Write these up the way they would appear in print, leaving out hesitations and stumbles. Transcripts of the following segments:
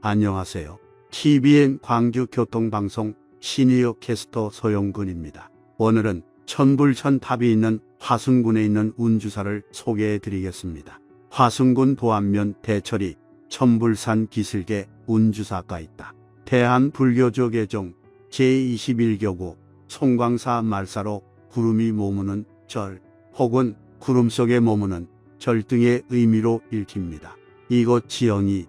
안녕하세요. TVN 광주교통방송 시니어 캐스터 소영근입니다. 오늘은 천불천탑이 있는 화순군에 있는 운주사를 소개해 드리겠습니다. 화순군 도안면 대철이 천불산 기슭에 운주사가 있다. 대한불교조 개종 제21교구 송광사 말사로 구름이 머무는 절 혹은 구름 속에 머무는 절 등의 의미로 읽힙니다. 이곳 지형이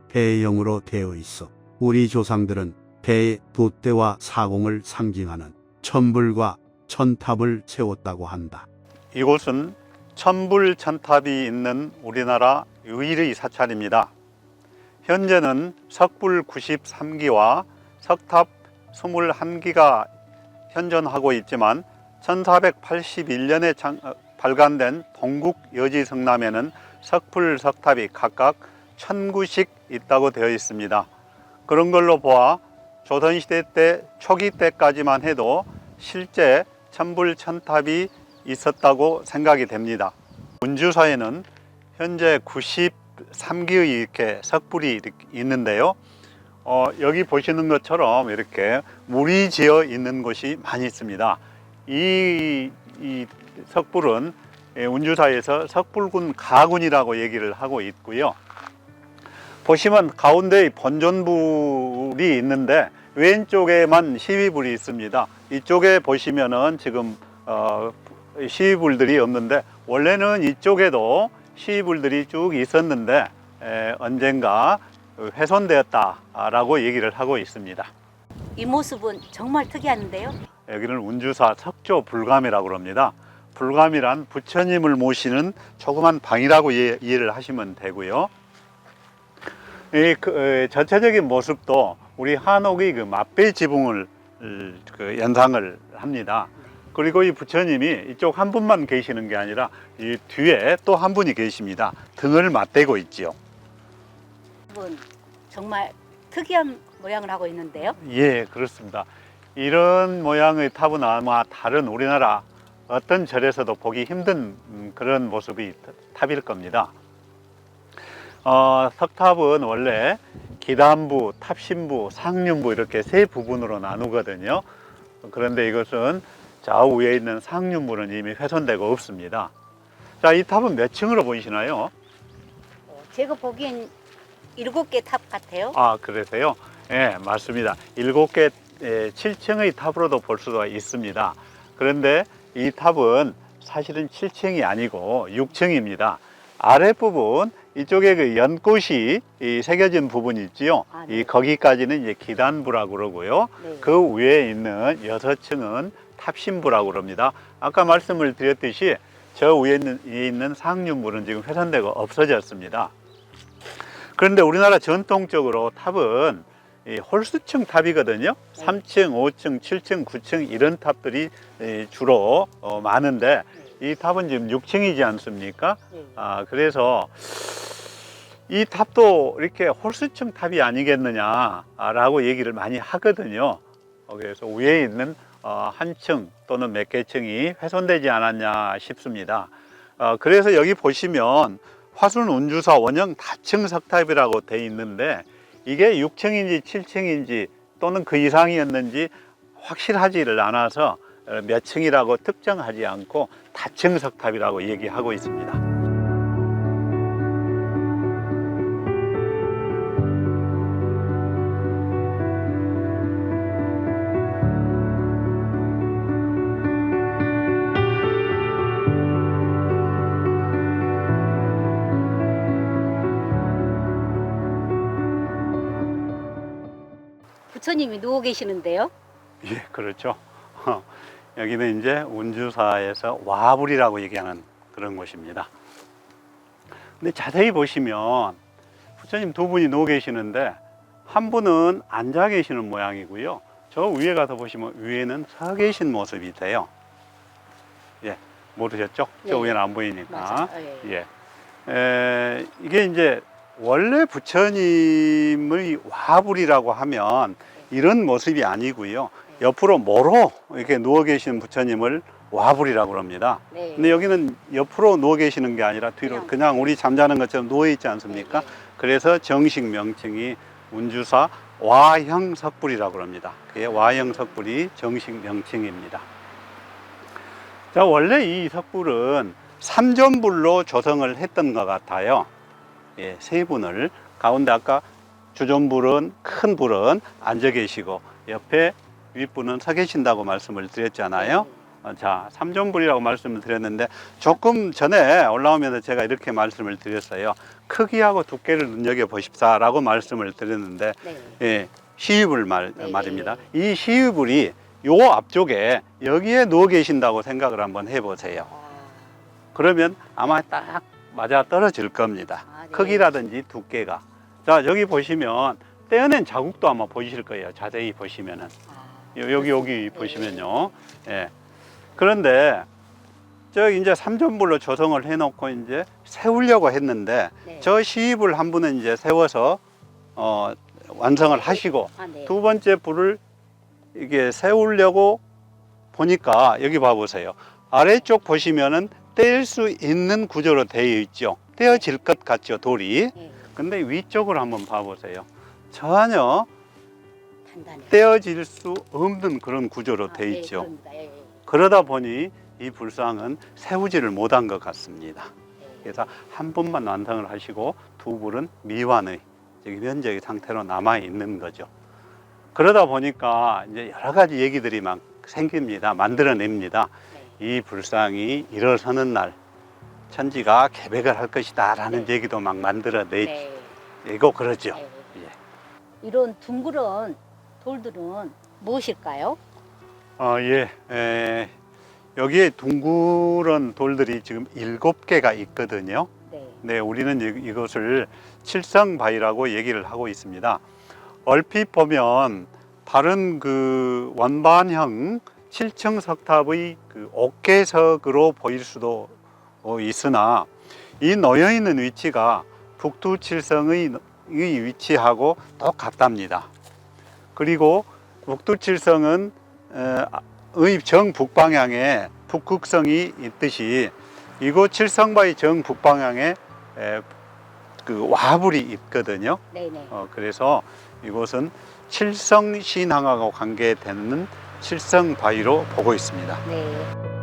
배형으로 되어 있어 우리 조상들은 배의 돛대와 사공을 상징하는 천불과 천탑을 세웠다고 한다. 이곳은 천불천탑이 있는 우리나라 유일의 사찰입니다. 현재는 석불 93기와 석탑 21기가 현존하고 있지만 1481년에 발간된 동국여지성남에는 석불, 석탑이 각각 1000구씩 있다고 되어 있습니다. 그런 걸로 보아 조선시대 때 초기 때까지만 해도 실제 천불천탑이 있었다고 생각이 됩니다. 운주사에는 현재 93기의 이렇게 석불이 있는데요. 여기 보시는 것처럼 이렇게 물이 지어 있는 곳이 많이 있습니다. 이 석불은 운주사에서 석불군 가군이라고 얘기를 하고 있고요. 보시면 가운데 본전불이 있는데 왼쪽에만 시위불이 있습니다. 이쪽에 보시면은 지금 시위불들이 없는데 원래는 이쪽에도 시위불들이 쭉 있었는데 언젠가 훼손되었다라고 얘기를 하고 있습니다. 이 모습은 정말 특이한데요. 여기는 운주사 석조 불감이라고 합니다. 불감이란 부처님을 모시는 조그만 방이라고 이해를 하시면 되고요. 이 전체적인 모습도 우리 한옥의 그 맞배 지붕을 연상을 합니다. 그리고 이 부처님이 이쪽 한 분만 계시는 게 아니라 이 뒤에 또 한 분이 계십니다. 등을 맞대고 있지요. 정말 특이한 모양을 하고 있는데요. 예, 그렇습니다. 이런 모양의 탑은 아마 다른 우리나라 어떤 절에서도 보기 힘든 그런 모습의 탑일 겁니다. 석탑은 원래 기단부, 탑신부, 상륜부 이렇게 세 부분으로 나누거든요. 그런데 이것은 좌우에 있는 상륜부는 이미 훼손되고 없습니다. 자, 이 탑은 몇 층으로 보이시나요? 제가 보기엔 7개 탑 같아요. 아, 그러세요? 예, 맞습니다. 7개, 7층의 탑으로도 볼 수가 있습니다. 그런데 이 탑은 사실은 7층이 아니고 6층입니다. 아랫부분, 이쪽에 그 연꽃이 새겨진 부분이 있지요. 네. 거기까지는 이제 기단부라고 그러고요. 네. 그 위에 있는 6층은 탑신부라고 그럽니다. 아까 말씀을 드렸듯이 저 위에 있는 상륜부는 지금 훼손되고 없어졌습니다. 그런데 우리나라 전통적으로 탑은 홀수층 탑이거든요. 3층, 5층, 7층, 9층 이런 탑들이 주로 많은데 이 탑은 지금 6층이지 않습니까? 그래서 이 탑도 이렇게 홀수층 탑이 아니겠느냐라고 얘기를 많이 하거든요. 그래서 위에 있는 한 층 또는 몇 개 층이 훼손되지 않았냐 싶습니다. 그래서 여기 보시면 화순 운주사 원형 다층 석탑이라고 되어 있는데 이게 6층인지 7층인지 또는 그 이상이었는지 확실하지를 않아서 몇 층이라고 특정하지 않고 다층 석탑이라고 얘기하고 있습니다. 부처님이 누워 계시는데요. 예, 그렇죠. 여기는 이제 운주사에서 와불이라고 얘기하는 그런 곳입니다. 근데 자세히 보시면 부처님 두 분이 누워 계시는데 한 분은 앉아 계시는 모양이고요. 저 위에 가서 보시면 위에는 서 계신 모습이 돼요. 예, 모르셨죠? 저 네. 위에는 안 보이니까. 맞아요. 예. 이게 이제 원래 부처님의 와불이라고 하면 이런 모습이 아니고요. 옆으로 모로 이렇게 누워 계시는 부처님을 와불이라고 합니다. 네. 근데 여기는 옆으로 누워 계시는 게 아니라 뒤로 그냥 우리 잠자는 것처럼 누워 있지 않습니까? 네. 그래서 정식 명칭이 운주사 와형 석불이라고 합니다. 그게 와형 석불이 정식 명칭입니다. 자, 원래 이 석불은 삼존불로 조성을 했던 것 같아요. 예, 세 분을 가운데 아까 주존불은 큰 불은 앉아 계시고 옆에 윗분은 서 계신다고 말씀을 드렸잖아요. 자, 삼존불이라고 말씀을 드렸는데 조금 전에 올라오면서 제가 이렇게 말씀을 드렸어요. 크기하고 두께를 눈여겨 보십사라고 말씀을 드렸는데 네. 예, 시위불 네. 말입니다. 이 시위불이 요 앞쪽에 여기에 누워 계신다고 생각을 한번 해보세요. 아, 그러면 아마 딱 맞아 떨어질 겁니다. 아, 네. 크기라든지 두께가. 자, 여기 보시면 떼어낸 자국도 아마 보이실 거예요. 자세히 보시면은. 아, 여기 보시면요. 예. 그런데 저 이제 삼존불로 조성을 해놓고 이제 세우려고 했는데 네. 저 시입을 한 분은 이제 세워서 완성을 하시고 아, 네. 두 번째 불을 이게 세우려고 보니까 여기 봐보세요. 아래쪽 보시면은 떼일 수 있는 구조로 되어 있죠. 떼어질 것 같죠, 돌이. 네. 근데 위쪽을 한번 봐보세요. 전혀 단단해요. 떼어질 수 없는 그런 구조로 아, 되어 네, 있죠. 그럽니다. 예, 예. 그러다 보니 이 불상은 세우지를 못한 것 같습니다. 네. 그래서 한 분만 완성을 하시고 두 불은 미완의 면적의 상태로 남아 있는 거죠. 그러다 보니까 이제 여러 가지 얘기들이 막 생깁니다. 만들어냅니다. 네. 이 불상이 일어서는 날 천지가 개백을 할 것이다라는 네. 얘기도 막 만들어내고 네. 그러죠. 네. 예. 이런 둥그런 돌들은 무엇일까요? 여기에 둥그런 돌들이 지금 7개가 있거든요. 네. 네, 우리는 이것을 칠성바위라고 얘기를 하고 있습니다. 얼핏 보면 다른 그 원반형 7층 석탑의 그 옥계석으로 보일 수도 있으나 이 놓여 있는 위치가 북두칠성의 위치하고 똑같답니다. 그리고 북두칠성은 의 정북방향에 북극성이 있듯이 이곳 칠성바위 정북방향에 그 와불이 있거든요. 네네. 그래서 이곳은 칠성신앙하고 관계되는 칠성바위로 보고 있습니다. 네.